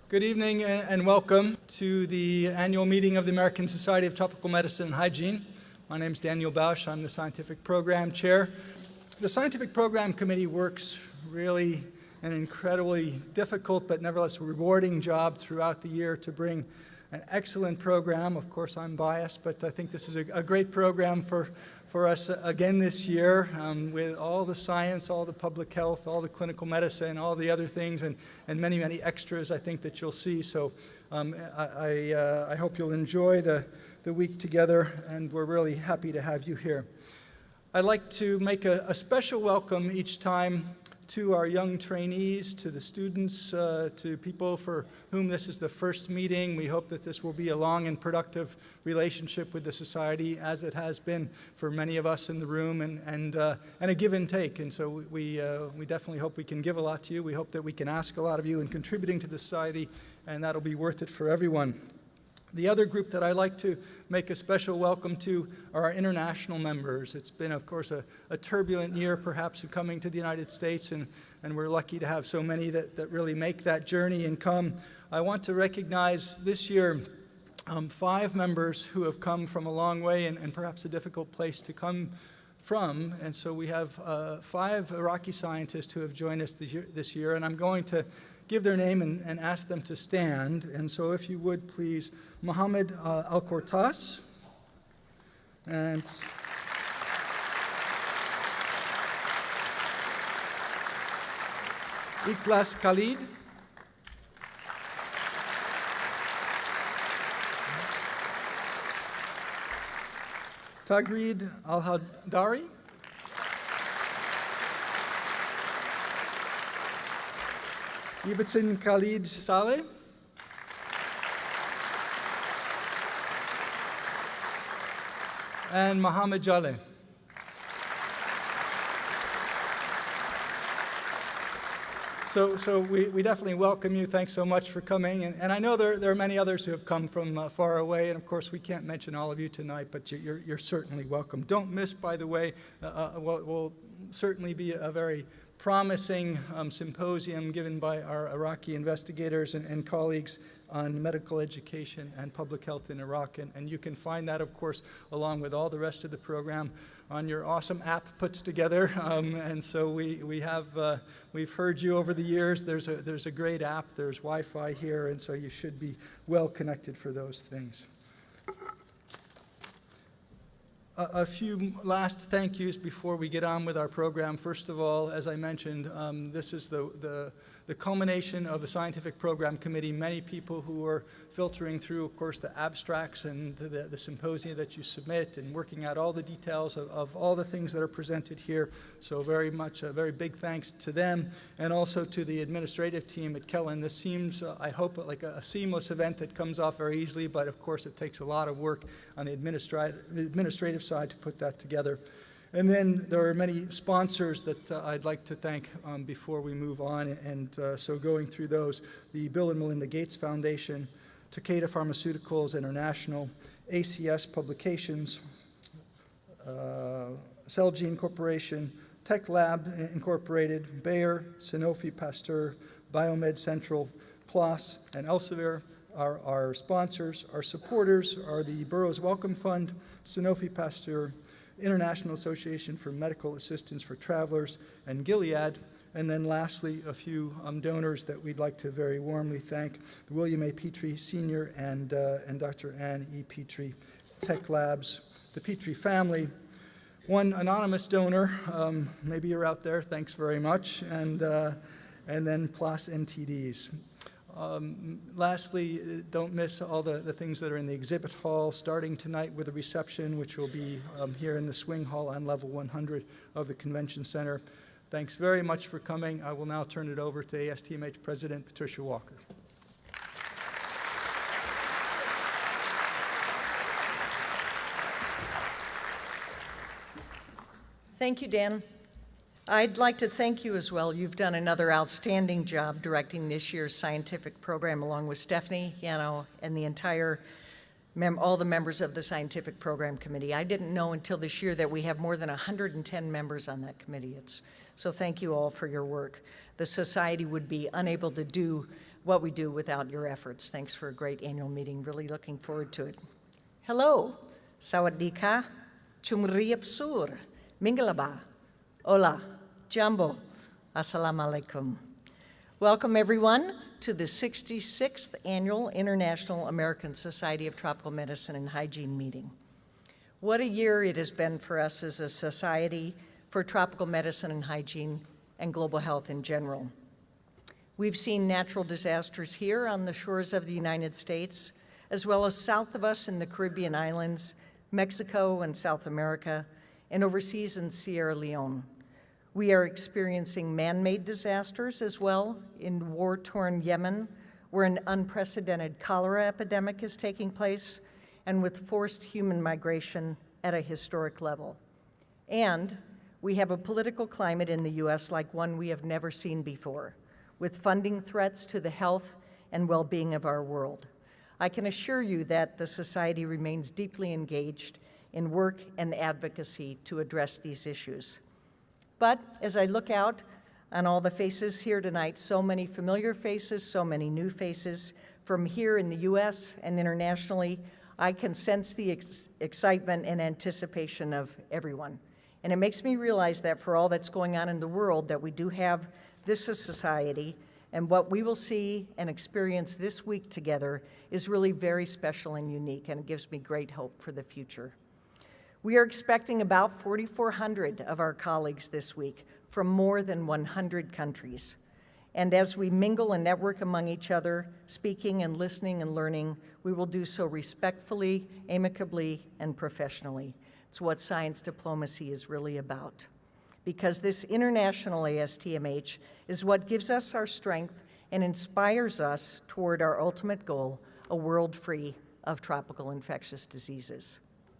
Good evening and welcome to the annual meeting of the American Society of Tropical Medicine and Hygiene. My name is Daniel Bausch. I'm the Scientific Program Chair. The Scientific Program Committee works really an incredibly difficult but nevertheless rewarding job throughout the year to bring an excellent program. Of course, I'm biased, but I think this is a great program for us again this year, with all the science, all the public health, all the clinical medicine, all the other things, and many, many extras I think that you'll see. So I hope you'll enjoy the week together, and we're really happy to have you here. I'd like to make a special welcome each time to our young trainees, to the students, to people for whom this is the first meeting. We hope that this will be a long and productive relationship with the Society, as it has been for many of us in the room, and a give and take. And so we definitely hope we can give a lot to you. We hope that we can ask a lot of you in contributing to the Society, and that'll be worth it for everyone. The other group that I'd like to make a special welcome to are our international members. It's been, of course, a turbulent year, perhaps, of coming to the United States, and we're lucky to have so many that really make that journey and come. I want to recognize this year 5 members who have come from a long way and perhaps a difficult place to come from. And so we have 5 Iraqi scientists who have joined us this year, and I'm going to give their name and ask them to stand. And so if you would please, Mohammed Al-Kortas, and Ikhlas Khalid, Tagreed Al-Hadari, Yibatin Khalid Saleh, and Mohammed Jaleh. So we definitely welcome you. Thanks so much for coming. And I know there are many others who have come from far away, and of course we can't mention all of you tonight, but you're certainly welcome. Don't miss, by the way, what will certainly be a very promising symposium given by our Iraqi investigators and colleagues on medical education and public health in Iraq. And you can find that, of course, along with all the rest of the program on your awesome app put together. And so we've heard you over the years. There's a great app. There's Wi-Fi here, and so you should be well connected for those things. A few last thank yous before we get on with our program. First of all, as I mentioned, this is the culmination of the Scientific Program Committee. Many people who are filtering through, of course, the abstracts and the symposia that you submit and working out all the details of all the things that are presented here. So very much a very big thanks to them, and also to the administrative team at Kellen. This seems, I hope, like a seamless event that comes off very easily, but of course it takes a lot of work on the administrative side to put that together. And then there are many sponsors that I'd like to thank before we move on. And so going through those, the Bill and Melinda Gates Foundation, Takeda Pharmaceuticals International, ACS Publications, Celgene Corporation, Tech Lab Incorporated, Bayer, Sanofi Pasteur, Biomed Central, PLOS, and Elsevier are our sponsors. Our supporters are the Burroughs Wellcome Fund, Sanofi Pasteur, International Association for Medical Assistance for Travelers, and Gilead. And then lastly, a few donors that we'd like to very warmly thank: the William A. Petrie Sr. and Dr. Ann E. Petrie, Tech Labs, the Petrie family, one anonymous donor, maybe you're out there, thanks very much, and then PLOS NTDs. Lastly, don't miss all the things that are in the exhibit hall, starting tonight with a reception, which will be here in the swing hall on level 100 of the Convention Center. Thanks very much for coming. I will now turn it over to ASTMH President Patricia Walker. Thank you, Dan. I'd like to thank you as well. You've done another outstanding job directing this year's scientific program, along with Stephanie, and the entire, all the members of the Scientific Program Committee. I didn't know until this year that we have more than 110 members on that committee. So thank you all for your work. The Society would be unable to do what we do without your efforts. Thanks for a great annual meeting. Really looking forward to it. Hello, Sawadee ka, Chumriap Sur, Mingalaba, Hola, Jambo, Assalamu alaikum. Welcome everyone to the 66th Annual International American Society of Tropical Medicine and Hygiene meeting. What a year it has been for us as a society for tropical medicine and hygiene and global health in general. We've seen natural disasters here on the shores of the United States, as well as south of us in the Caribbean islands, Mexico and South America, and overseas in Sierra Leone. We are experiencing man-made disasters as well in war-torn Yemen, where an unprecedented cholera epidemic is taking place, and with forced human migration at a historic level. And we have a political climate in the U.S. like one we have never seen before, with funding threats to the health and well-being of our world. I can assure you that the Society remains deeply engaged in work and advocacy to address these issues. But as I look out on all the faces here tonight, so many familiar faces, so many new faces, from here in the U.S. and internationally, I can sense the excitement and anticipation of everyone. And it makes me realize that for all that's going on in the world, that we do have this as society, and what we will see and experience this week together is really very special and unique, and it gives me great hope for the future. We are expecting about 4,400 of our colleagues this week from more than 100 countries. And as we mingle and network among each other, speaking and listening and learning, we will do so respectfully, amicably, and professionally. It's what science diplomacy is really about. Because this international ASTMH is what gives us our strength and inspires us toward our ultimate goal, a world free of tropical infectious diseases.